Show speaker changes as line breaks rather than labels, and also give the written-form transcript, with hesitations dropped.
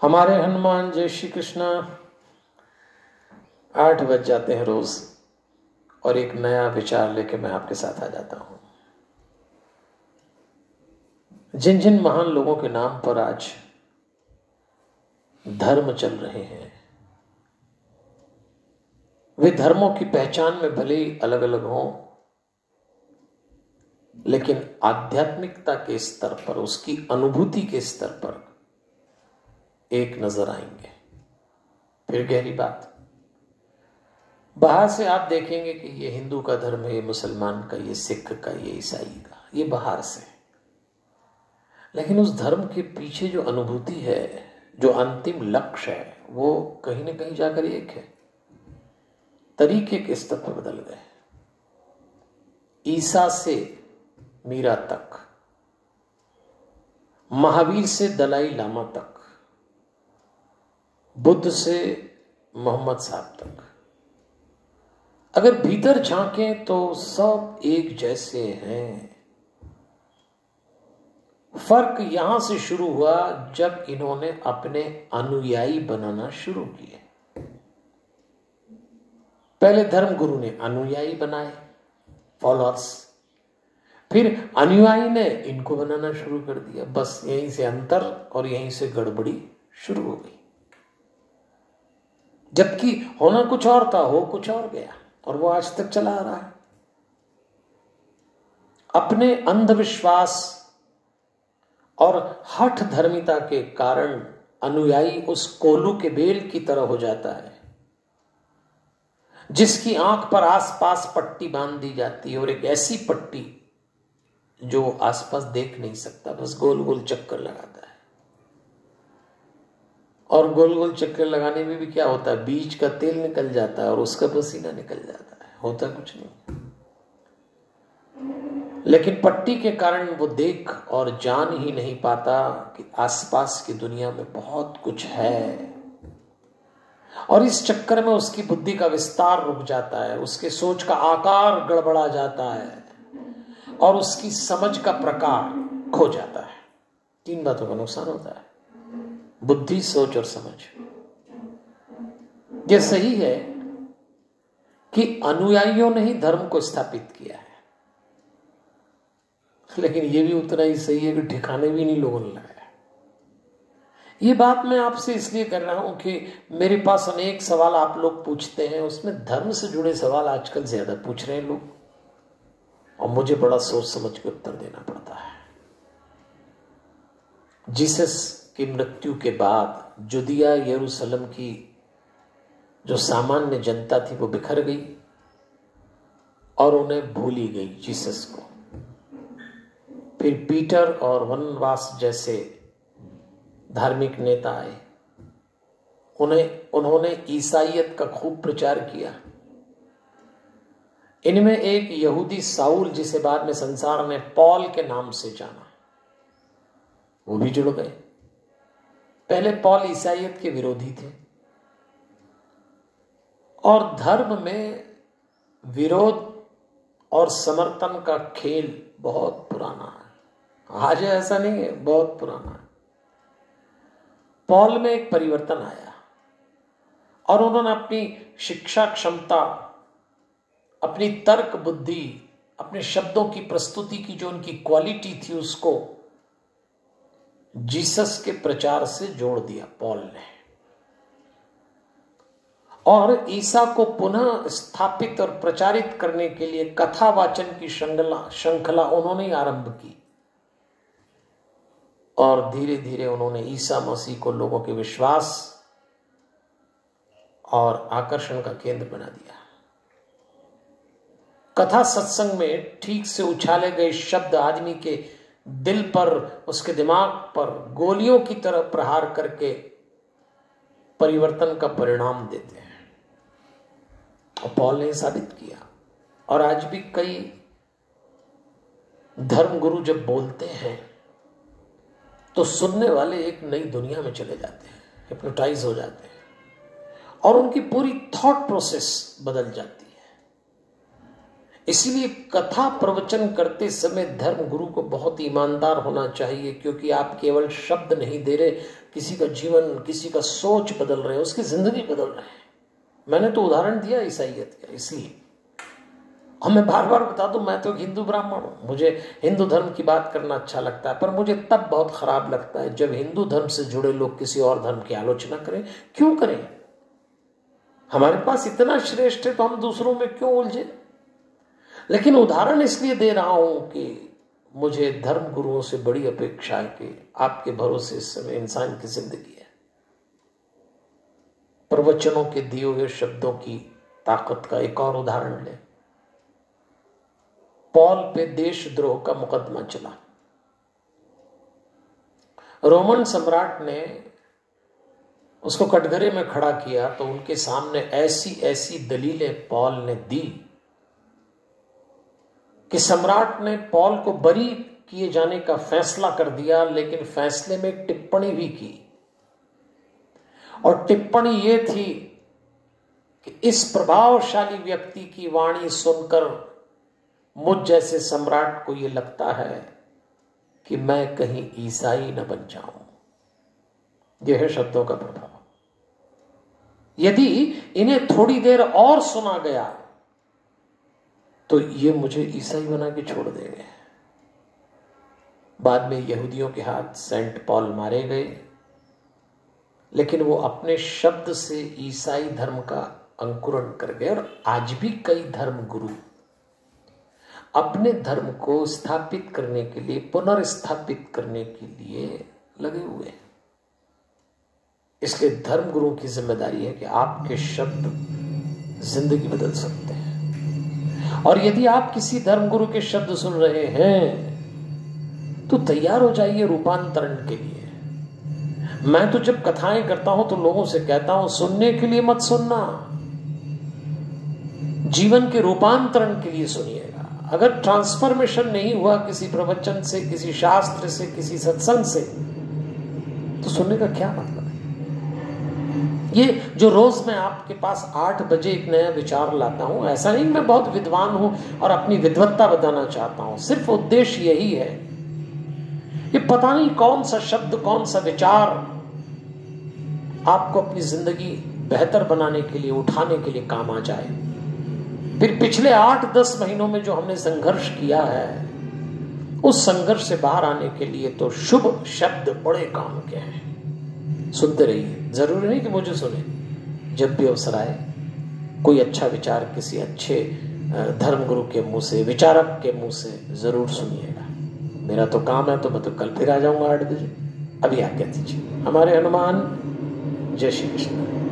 हमारे हनुमान जय श्री कृष्णा 8 बज जाते हैं रोज और एक नया विचार लेके मैं आपके साथ आ जाता हूं। जिन जिन महान लोगों के नाम पर आज धर्म चल रहे हैं, वे धर्मों की पहचान में भले ही अलग अलग हों, लेकिन आध्यात्मिकता के स्तर पर, उसकी अनुभूति के स्तर पर एक नजर आएंगे। फिर गहरी बात, बाहर से आप देखेंगे कि ये हिंदू का धर्म है, ये मुसलमान का, ये सिख का, ये ईसाई का, ये बाहर से। लेकिन उस धर्म के पीछे जो अनुभूति है, जो अंतिम लक्ष्य है, वो कहीं ना कहीं जाकर एक है। तरीके के स्तर पर बदल गए। ईसा से मीरा तक, महावीर से दलाई लामा तक, बुद्ध से मोहम्मद साहब तक, अगर भीतर झांकें तो सब एक जैसे हैं। फर्क यहां से शुरू हुआ जब इन्होंने अपने अनुयायी बनाना शुरू किए। पहले धर्मगुरु ने अनुयायी बनाए, फॉलोअर्स, फिर अनुयायी ने इनको बनाना शुरू कर दिया। बस यहीं से अंतर और यहीं से गड़बड़ी शुरू हो गई। जबकि होना कुछ और था, हो कुछ और गया, और वो आज तक चला आ रहा है। अपने अंधविश्वास और हठ धर्मिता के कारण अनुयायी उस कोल्हू के बेल की तरह हो जाता है, जिसकी आंख पर आसपास पट्टी बांध दी जाती है, और एक ऐसी पट्टी जो आसपास देख नहीं सकता, बस गोल गोल चक्कर लगाता है। और गोल गोल चक्कर लगाने में भी क्या होता है, बीज का तेल निकल जाता है और उसका पसीना निकल जाता है, होता कुछ नहीं। लेकिन पट्टी के कारण वो देख और जान ही नहीं पाता कि आसपास की दुनिया में बहुत कुछ है। और इस चक्कर में उसकी बुद्धि का विस्तार रुक जाता है, उसके सोच का आकार गड़बड़ा जाता है और उसकी समझ का प्रकार खो जाता है। 3 बातों का नुकसान होता है, बुद्धि, सोच और समझ। यह सही है कि अनुयायियों ने ही धर्म को स्थापित किया है, लेकिन यह भी उतना ही सही है कि ठिकाने भी नहीं लोगों ने लगाया। ये बात मैं आपसे इसलिए कर रहा हूं कि मेरे पास अनेक सवाल आप लोग पूछते हैं, उसमें धर्म से जुड़े सवाल आजकल ज्यादा पूछ रहे हैं लोग, और मुझे बड़ा सोच समझ के उत्तर देना पड़ता है। जीसस की मृत्यु के बाद जुदिया यरूशलेम की जो सामान्य जनता थी वो बिखर गई और उन्हें भूली गई जीसस को। फिर पीटर और वनवास जैसे धार्मिक नेता आए, उन्होंने ईसाइयत का खूब प्रचार किया। इनमें एक यहूदी साउल, जिसे बाद में संसार ने पॉल के नाम से जाना, वो भी जुड़ गए। पहले पॉल ईसाइयत के विरोधी थे और धर्म में विरोध और समर्थन का खेल बहुत पुराना है। आज ऐसा नहीं है, बहुत पुराना है। पॉल में एक परिवर्तन आया और उन्होंने अपनी शिक्षा क्षमता, अपनी तर्क बुद्धि, अपने शब्दों की प्रस्तुति की जो उनकी क्वालिटी थी, उसको जीसस के प्रचार से जोड़ दिया पॉल ने, और ईसा को पुनः स्थापित और प्रचारित करने के लिए कथा वाचन की श्रृंखला उन्होंने आरंभ की। और धीरे धीरे उन्होंने ईसा मसीह को लोगों के विश्वास और आकर्षण का केंद्र बना दिया। कथा सत्संग में ठीक से उछाले गए शब्द आदमी के दिल पर, उसके दिमाग पर गोलियों की तरह प्रहार करके परिवर्तन का परिणाम देते हैं, और पॉल ने साबित किया। और आज भी कई धर्मगुरु जब बोलते हैं तो सुनने वाले एक नई दुनिया में चले जाते हैं, हिप्नोटाइज हो जाते हैं, और उनकी पूरी थॉट प्रोसेस बदल जाती है। इसलिए कथा प्रवचन करते समय धर्म गुरु को बहुत ईमानदार होना चाहिए, क्योंकि आप केवल शब्द नहीं दे रहे, किसी का जीवन, किसी का सोच बदल रहे हैं, उसकी जिंदगी बदल रहे हैं। मैंने तो उदाहरण दिया ईसाइयत का, इसलिए। और मैं बार बार बता दूं, मैं तो हिंदू ब्राह्मण हूं, मुझे हिंदू धर्म की बात करना अच्छा लगता है, पर मुझे तब बहुत खराब लगता है जब हिंदू धर्म से जुड़े लोग किसी और धर्म की आलोचना करें। क्यों करें? हमारे पास इतना श्रेष्ठ है तो हम दूसरों में क्यों उलझे? लेकिन उदाहरण इसलिए दे रहा हूं कि मुझे धर्म गुरुओं से बड़ी अपेक्षा है कि आपके भरोसे इस समय इंसान की जिंदगी है। प्रवचनों के दिए हुए शब्दों की ताकत का एक और उदाहरण लें। पॉल पे देशद्रोह का मुकदमा चला। रोमन सम्राट ने उसको कटघरे में खड़ा किया तो उनके सामने ऐसी ऐसी दलीलें पॉल ने दी कि सम्राट ने पॉल को बरी किए जाने का फैसला कर दिया, लेकिन फैसले में टिप्पणी भी की। और टिप्पणी यह थी कि इस प्रभावशाली व्यक्ति की वाणी सुनकर मुझ जैसे सम्राट को यह लगता है कि मैं कहीं ईसाई न बन जाऊं। यह है शब्दों का प्रभाव। यदि इन्हें थोड़ी देर और सुना गया तो ये मुझे ईसाई बना के छोड़ देंगे। बाद में यहूदियों के हाथ सेंट पॉल मारे गए, लेकिन वो अपने शब्द से ईसाई धर्म का अंकुरण कर गए। और आज भी कई धर्म गुरु अपने धर्म को स्थापित करने के लिए, पुनर्स्थापित करने के लिए लगे हुए हैं। इसलिए धर्म गुरुओं की जिम्मेदारी है कि आपके शब्द जिंदगी बदल सकते हैं। और यदि आप किसी धर्म गुरु के शब्द सुन रहे हैं तो तैयार हो जाइए रूपांतरण के लिए। मैं तो जब कथाएं करता हूं तो लोगों से कहता हूं, सुनने के लिए मत सुनना, जीवन के रूपांतरण के लिए सुनिएगा। अगर ट्रांसफॉर्मेशन नहीं हुआ किसी प्रवचन से, किसी शास्त्र से, किसी सत्संग से, तो सुनने का क्या मतलब है? ये जो रोज मैं आपके पास 8 बजे एक नया विचार लाता हूं, ऐसा नहीं मैं बहुत विद्वान हूं और अपनी विद्वत्ता बताना चाहता हूं। सिर्फ उद्देश्य यही है कि पता नहीं कौन सा शब्द, कौन सा विचार आपको अपनी जिंदगी बेहतर बनाने के लिए, उठाने के लिए काम आ जाए। फिर पिछले 8-10 महीनों में जो हमने संघर्ष किया है, उस संघर्ष से बाहर आने के लिए तो शुभ शब्द बड़े काम के हैं। सुनते रहिए। जरूरी नहीं कि मुझे सुने, जब भी अवसर आए कोई अच्छा विचार किसी अच्छे धर्मगुरु के मुंह से, विचारक के मुंह से जरूर सुनिएगा। मेरा तो काम है, तो मैं तो कल फिर आ जाऊंगा 8 बजे। अभी आज्ञा दीजिए। हमारे हनुमान। जय श्री कृष्ण।